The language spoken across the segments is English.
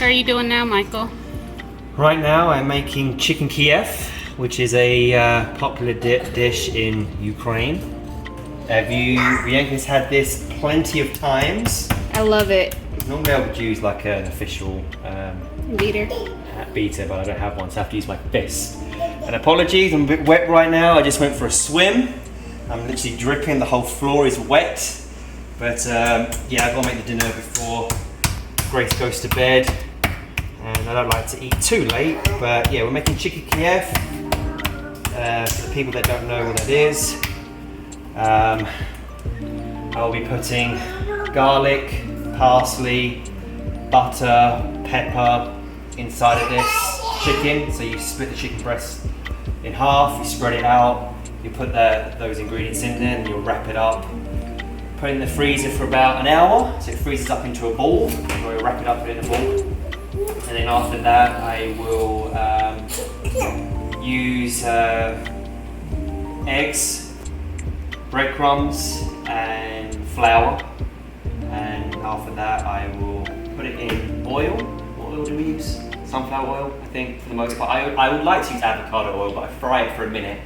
are you doing now, Michael? Right now I'm making chicken Kiev, which is a popular dish in Ukraine. Bianca's had this plenty of times. I love it. Normally I would use like an official Beater, but I don't have one, so I have to use my fist. And apologies, I'm a bit wet right now. I just went for a swim. I'm literally dripping, the whole floor is wet. But yeah, I've got to make the dinner before Grace goes to bed. And I don't like to eat too late, but yeah, we're making chicken Kiev. For the people that don't know what that is, I'll be putting garlic, parsley, butter, pepper inside of this chicken. So you split the chicken breast in half, you spread it out, you put those ingredients in there, and you'll wrap it up. Put it in the freezer for about an hour, so it freezes up into a ball. We'll wrap it up in a ball. And then after that, I will use eggs, breadcrumbs, and flour. And after that, I will put it in oil. What oil do we use? Sunflower oil, I think, for the most part. I would like to use avocado oil, but I fry it for a minute.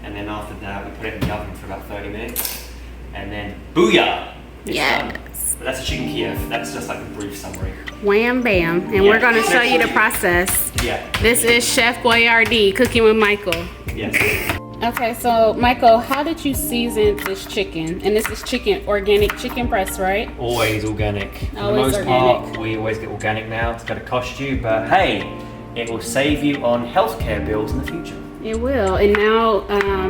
And then after that, we put it in the oven for about 30 minutes. And then, booyah! It's done. But that's a chicken Kiev. That's just like a brief summary. Wham bam. And we're going to show you the process. Yeah. This is Chef Boyardee, Cooking with Michael. Yes. Okay, so Michael, how did you season this chicken? And this is organic chicken breast, right? Always organic. For Always the most organic. part, we always get organic now. It's going to cost you, but hey, it will save you on healthcare bills in the future. It will. And now,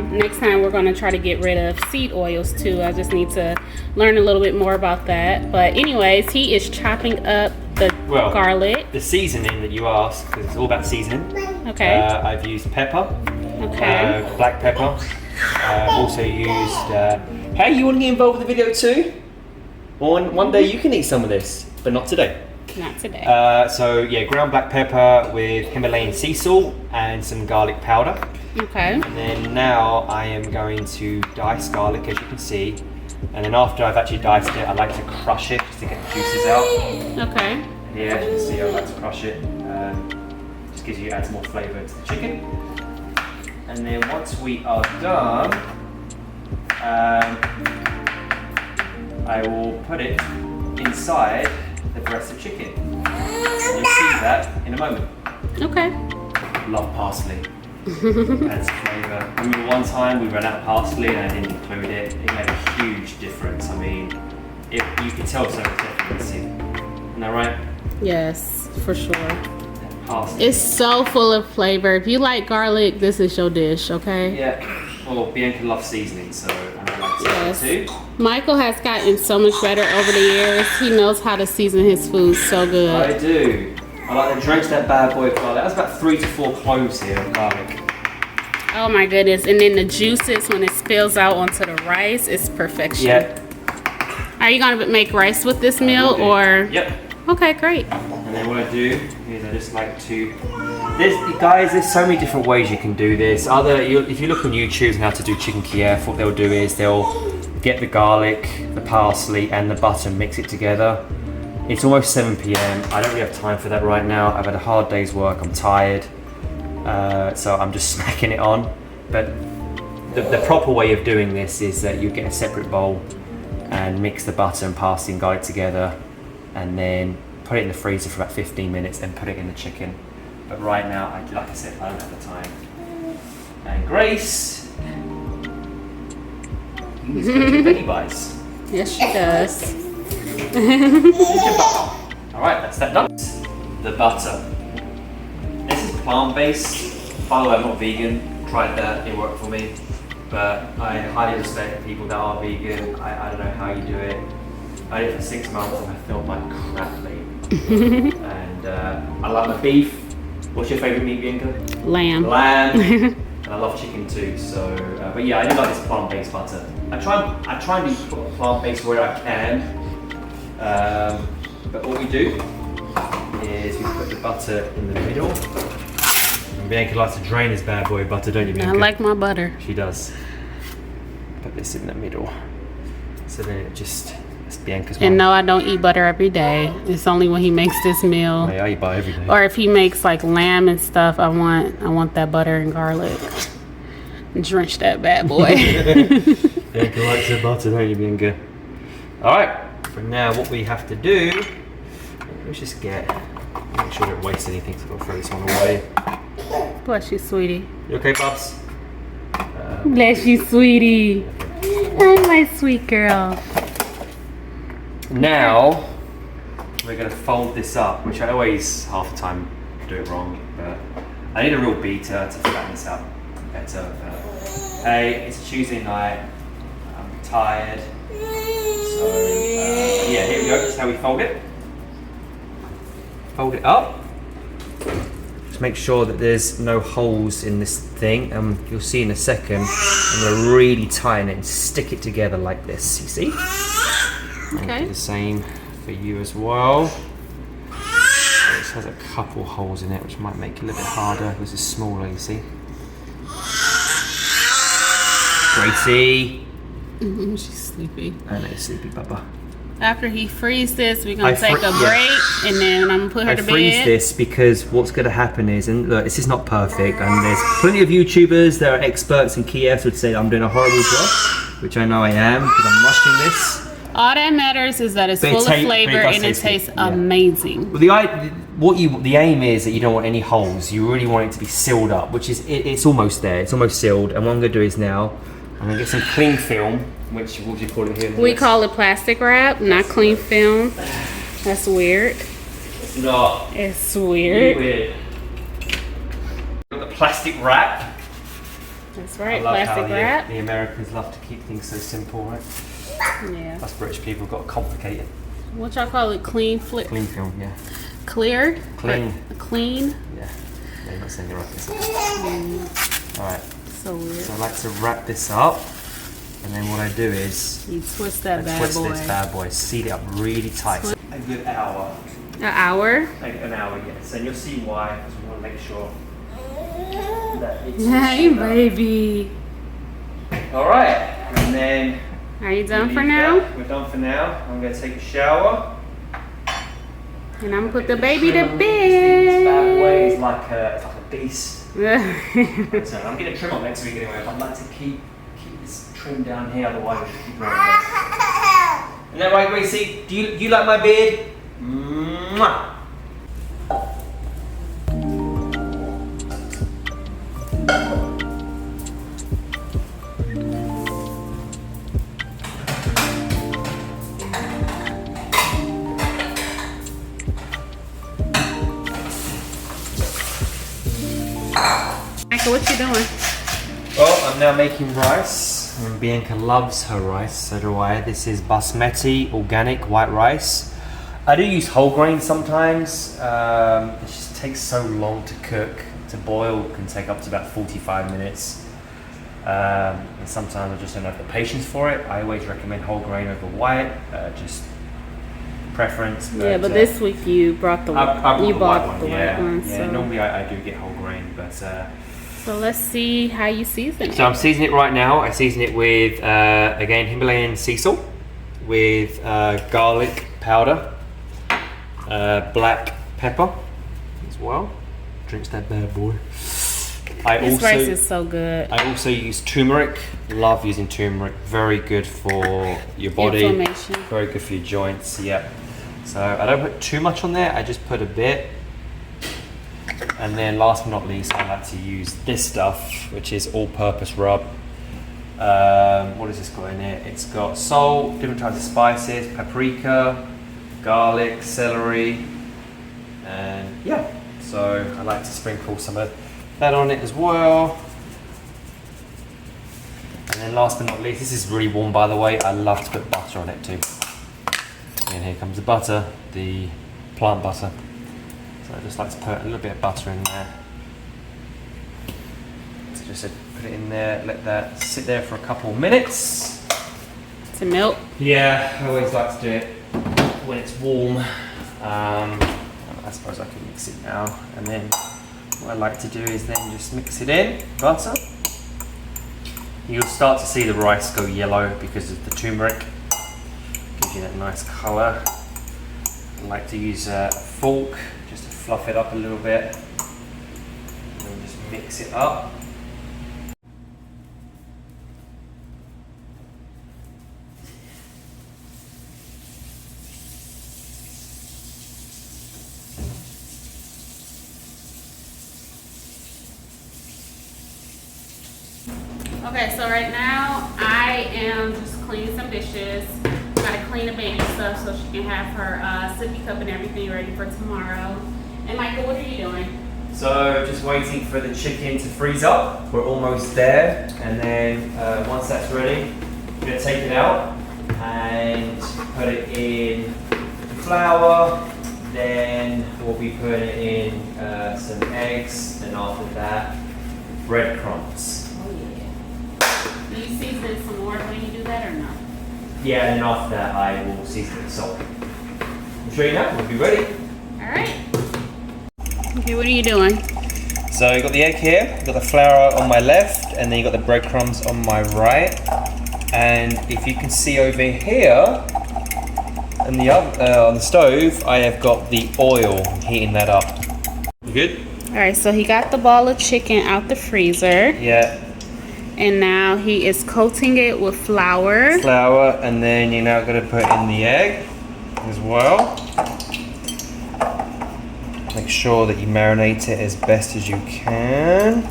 next time we're going to try to get rid of seed oils too. I just need to learn a little bit more about that. But anyways, he is chopping up the garlic. The seasoning that you asked, because it's all about seasoning. Okay. I've used pepper. Okay. Black pepper. I've also used... hey, you want to get involved with the video too? One day you can eat some of this, but not today. Not today. So yeah, ground black pepper with Himalayan sea salt and some garlic powder. Okay. And then now I am going to dice garlic, as you can see. And then after I've actually diced it, I like to crush it just to get the juices out. Okay. Yeah, as you can see, I like to crush it. Just adds more flavour to the chicken. And then once we are done, I will put it inside the breast of chicken. And you'll see that in a moment. Okay. Love parsley. Adds flavour. I remember one time we ran out of parsley and I didn't include it. It made a huge difference. I mean, you can tell so much. Isn't that right? Yes, for sure. Parsley. It's so full of flavor. If you like garlic, this is your dish, okay? Yeah. Well, Bianca loves seasoning, so I like seasoning too. Michael has gotten so much better over the years. He knows how to season his food so good. I do. I like to drench that bad boy of garlic. That's about 3 to 4 cloves here of garlic. Oh my goodness. And then the juices, when it spills out onto the rice, it's perfection. Yeah. Are you going to make rice with this meal or? Yep. Okay, great. And then what I do is I just like to... There's so many different ways you can do this. If you look on YouTube and how to do chicken Kiev, what they'll do is they'll get the garlic, the parsley and the butter and mix it together. It's almost 7 p.m. I don't really have time for that right now. I've had a hard day's work, I'm tired. So I'm just smacking it on. But the proper way of doing this is that you get a separate bowl and mix the butter and parsley and garlic together and then put it in the freezer for about 15 minutes and put it in the chicken. But right now, like I said, I don't have the time. And Grace, he's going to do Benny Bites. Yes, she does. Alright, that's that done. The butter. This is plant-based. By the way, I'm not vegan. Tried that, it worked for me. But I highly respect people that are vegan. I don't know how you do it. I did it for 6 months and I felt like crap, mate. And I like my beef. What's your favourite meat, Bianca? Lamb. Lamb. And I love chicken too. So, but yeah, I do like this plant-based butter. I try and do plant-based where I can. But what we do is we put the butter in the middle. And Bianca likes to drain this bad boy of butter, don't you, Bianca? I like my butter. She does. Put this in the middle. So then it just It's Bianca's And one. no, I don't eat butter every day. It's only when he makes this meal. Yeah, I eat butter every day. Or if he makes like lamb and stuff, I want that butter and garlic. Drench that bad boy. Bianca likes her butter, don't you, Bianca? Alright, for now what we have to do, let's just make sure I don't waste anything, so I'll throw this one away. Bless you, sweetie. You okay, Bubs? Bless you, sweetie. Oh, my sweet girl. Now, we're going to fold this up, which I always half the time do it wrong, but I need a real beater to flatten this out better. Hey, it's a Tuesday night, I'm tired, so yeah, here we go, that's how we fold it. Fold it up. Just make sure that there's no holes in this thing. You'll see in a second, I'm going to really tighten it and stick it together like this, you see? Okay. Do the same for you as well. This has a couple holes in it, which might make it a little bit harder. This is smaller, you see. Gracie. She's sleepy. I know, sleepy Bubba. After he frees this, we're going to take a break, and then I'm going to put her I to bed. freeze this because what's going to happen is, and look, this is not perfect, and there's plenty of YouTubers that are experts in Kiev would say I'm doing a horrible job, which I know I am because I'm rushing this. All that matters is that it's full of flavor and it tastes amazing. Well, the aim is that you don't want any holes. You really want it to be sealed up, which is it's almost there. It's almost sealed. And what I'm going to do is now I'm going to get some cling film, which what do you call it here? We call it plastic wrap, not cling film. That's weird. It's not. It's weird. Weird. Got the plastic wrap. That's right, I love plastic how wrap. the Americans love to keep things so simple, right? Yeah. Us British people got complicated. What y'all call it? Clean flip. Cling film, yeah. Clear? Clean. Clean? Yeah. No, you're not saying it right. Alright. So weird. So I like to wrap this up, and then what I do is You twist that bad twist boy. this bad boy, seal it up really tight. A good hour. An hour? An hour, yes. And you'll see why, because we want to make sure that it's Hey, baby. Alright, and then Are you done for leave now? that. We're done for now. I'm going to take a shower. And I'm gonna put the baby to This bad boy bed. is like a beast. So I'm getting a trim on next week anyway. I'd like to keep this trim down here, otherwise it'll keep growing there. Isn't that right, Gracie? Do you like my beard? Mwah! Bianca, what you doing? Well, I'm now making rice, and Bianca loves her rice, so do I. This is basmati organic white rice. I do use whole grain sometimes. It just takes so long to cook. To boil can take up to about 45 minutes. And sometimes I just don't have the patience for it. I always recommend whole grain over white, just preference. Yeah, but this week you brought the I you bought white the one, white yeah. one. Yeah, So. normally I do get whole grain, but So let's see how you season it. so I'm seasoning it right now. I season it with again Himalayan sea salt, with garlic powder, black pepper as well. Drinks that bad boy. This rice is so good. I also use turmeric. Love using turmeric. Very good for your body. Inflammation. Very good for your joints. Yep. So I don't put too much on there. I just put a bit. And then last but not least, I like to use this stuff, which is all-purpose rub. What has this got in it? It's got salt, different types of spices, paprika, garlic, celery, and yeah. So I like to sprinkle some of that on it as well. And then last but not least, this is really warm by the way, I love to put butter on it too. And here comes the butter, the plant butter. So I just like to put a little bit of butter in there. So just put it in there, let that sit there for a couple of minutes. To melt. Yeah, I always like to do it when it's warm. I suppose I can mix it now. And then what I like to do is then just mix it in, butter. You'll start to see the rice go yellow because of the turmeric. Gives See that nice colour. I like to use a fork just to fluff it up a little bit. And then just mix it up. Okay, so right now I am just cleaning some dishes. Gotta clean the baby stuff so she can have her sippy cup and everything ready for tomorrow. And Michael, what are you doing? So just waiting for the chicken to freeze up. We're almost there, and then once that's ready, we're gonna take it out and put it in flour. Then we'll be putting in some eggs, and after that, breadcrumbs. Do you season it some more when you do that or no? Yeah, and then after that I will season it with salt. I'll show you now, we'll be ready. Alright. Okay, what are you doing? So you got the egg here, you got the flour on my left, and then you got the breadcrumbs on my right. And if you can see over here, on the stove, I have got the oil. I'm heating that up. You good? Alright, so he got the ball of chicken out the freezer. Yeah. And now he is coating it with flour. Flour, and then you're now going to put in the egg as well. Make sure that you marinate it as best as you can.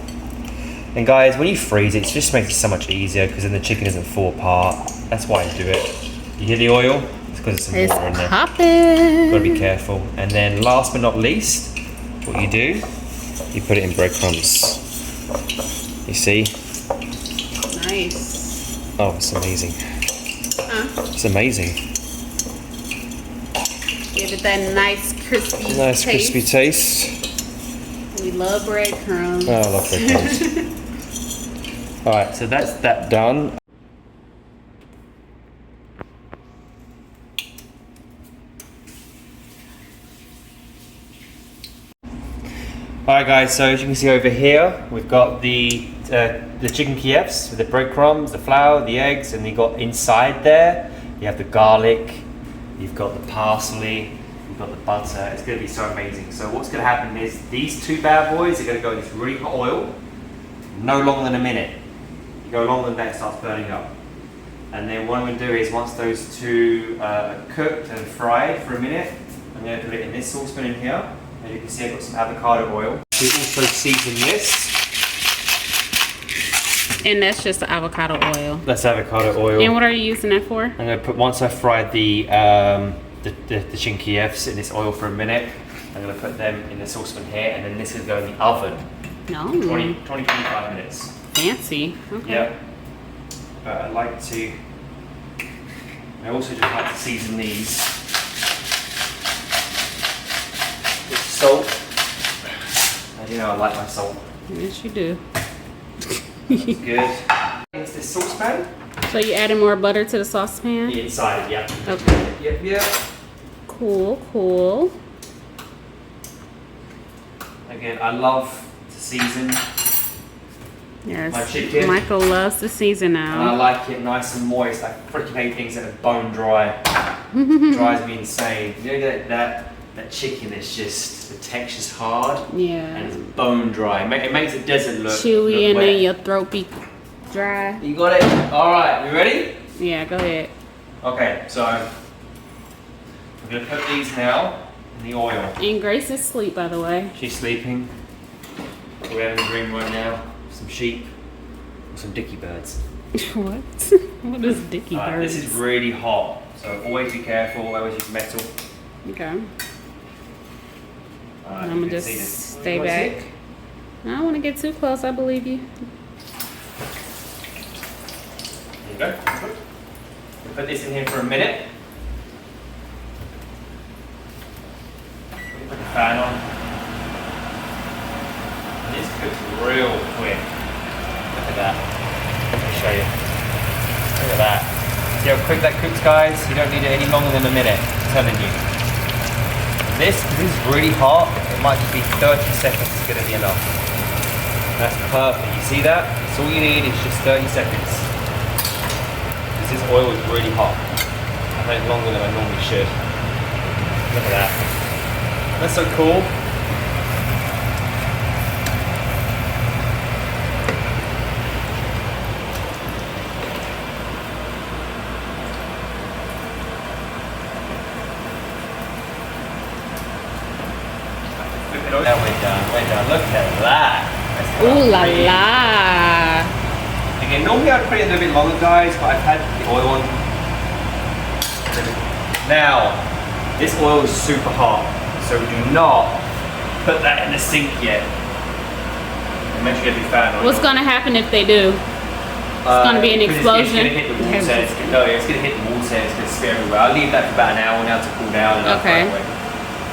And guys, when you freeze it, it just makes it so much easier because then the chicken doesn't fall apart. That's why I do it. You hear the oil? It's because there's some water in there. Popping. Gotta be careful. And then last but not least, what you do, you put it in breadcrumbs. You see? Nice. Oh, it's amazing. It's amazing. Give it that nice crispy Nice taste. crispy taste. We love breadcrumbs. Oh, I love breadcrumbs. Alright, so that's that done. Alright guys, so as you can see over here, we've got the chicken Kievs with the breadcrumbs, the flour, the eggs, and you got inside there, you have the garlic, you've got the parsley, you've got the butter. It's going to be so amazing. So what's going to happen is these two bad boys are going to go in this really hot oil, no longer than a minute. You go longer than that, it starts burning up. And then what I'm going to do is once those two are cooked and fried for a minute, I'm going to put it in this saucepan in here. As you can see, I've got some avocado oil. We also season this. And that's just the avocado oil. That's avocado oil. And what are you using that for? I'm going to put, once I've fried the chicken Kievs in this oil for a minute, I'm going to put them in the saucepan here, and then this is going to go in the oven. No. 20-25 minutes. Fancy. Okay. Yeah. But I also just like to season these with salt. As you know, I like my salt. Yes, you do. That's good. Into this saucepan. So you adding more butter to the saucepan? The inside, yeah. Okay. Yep. Cool. Again, I love to season Yes. my chicken. Michael loves the season And I now. like it nice and moist. I freaking hate things that are bone dry. Drives me insane. You know that chicken is just, the texture's hard and Yeah. it's bone dry. It makes the desert look Chewy look and wet. then your throat be dry. You got it? Alright, you ready? Yeah, go ahead. Okay, so I'm going to put these now in the oil. And Grace is asleep, by the way. She's sleeping. We're having a dream right now. Some sheep. Or some dicky birds. What? What is dicky Alright, birds? this is really hot. So always be careful, always use metal. Okay. Alright, I'm you gonna can just see this. stay You wanna see back. it? I don't want to get too close. I believe you. There you go. Put this in here for a minute. Put the fan on. And this cooks real quick. Look at that. Let me show you. Look at that. See how quick that cooks, guys? You don't need it any longer than a minute. I'm telling you. This is really hot. It might just be 30 seconds is going to be enough. That's perfect. You see that? So all you need is just 30 seconds. This oil is really hot. I've had it longer than I normally should. Look at that. That's so cool. Now we're done. Look at that. Ooh la la. Again, normally I'd put it a little bit longer, guys, but I've had the oil on. Now, this oil is super hot, so do not put that in the sink yet. And make sure you have your fan on. What's gonna happen if they do? It's gonna be an explosion. It's gonna hit the water. It's gonna hit the water. It's gonna spit everywhere. I'll leave that for about an hour now to cool down. And Okay.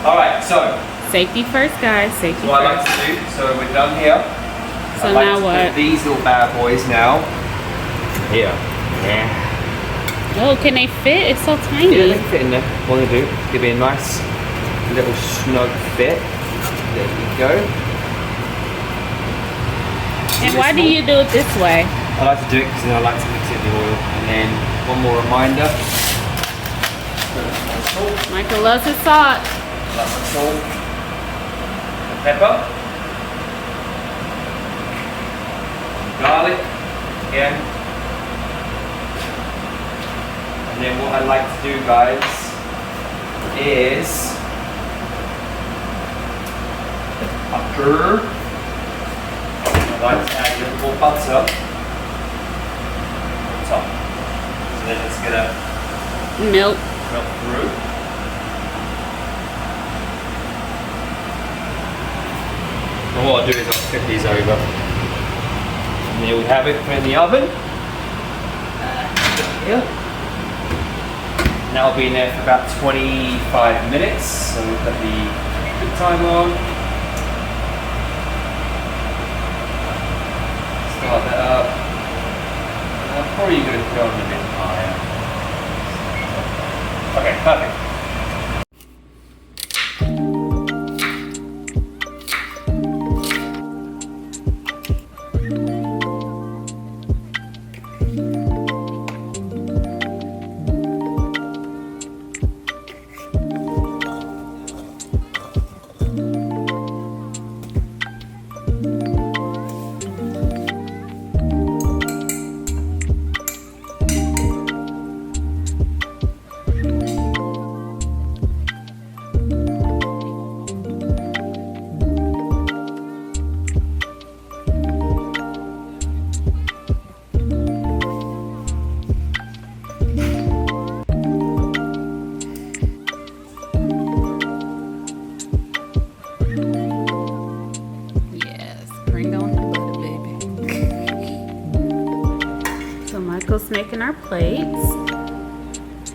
All right, so. Safety first, guys. Safety What I first. like to do, so we're done here. So I like now to what? Put these little bad boys now. Here. Yeah. Oh, can they fit? It's so Yeah, tiny. they can fit in there. What I'm gonna do, give it a nice little snug fit. There we go. And why do you do it this way? I like to do it because then I like to mix it in the oil. And then one more reminder. Michael loves his salt. Like my salt. Pepper. Garlic. Again. And then what I like to do, guys, is butter. I like to add a little more butter on top. So then it's gonna Milk. melt through. And what I'll do is I'll flip these over. And there we have it, put it in the oven. Here. And that'll be in there for about 25 minutes. So we'll put the cook time on. Start that up. I'm probably going to go on a bit higher. Okay, perfect. Making our plates.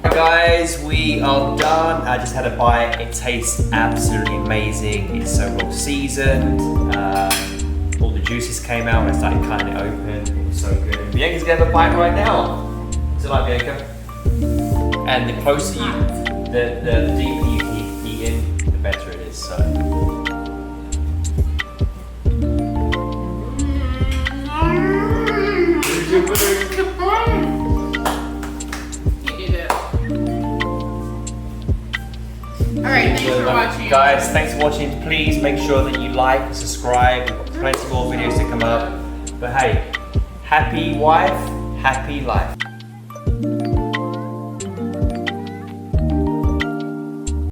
Guys, we are done. I just had a bite. It tastes absolutely amazing. It's so well seasoned. All the juices came out when I started cutting it open. It was so good. And Bianca's gonna have a bite right now. What's it like, Bianca? And the closer you, the deeper you keep eating, the better it is. So. Alright, thanks for watching. Guys, thanks for watching. Please make sure that you like and subscribe. We've got plenty more videos to come up. But hey, happy wife, happy life.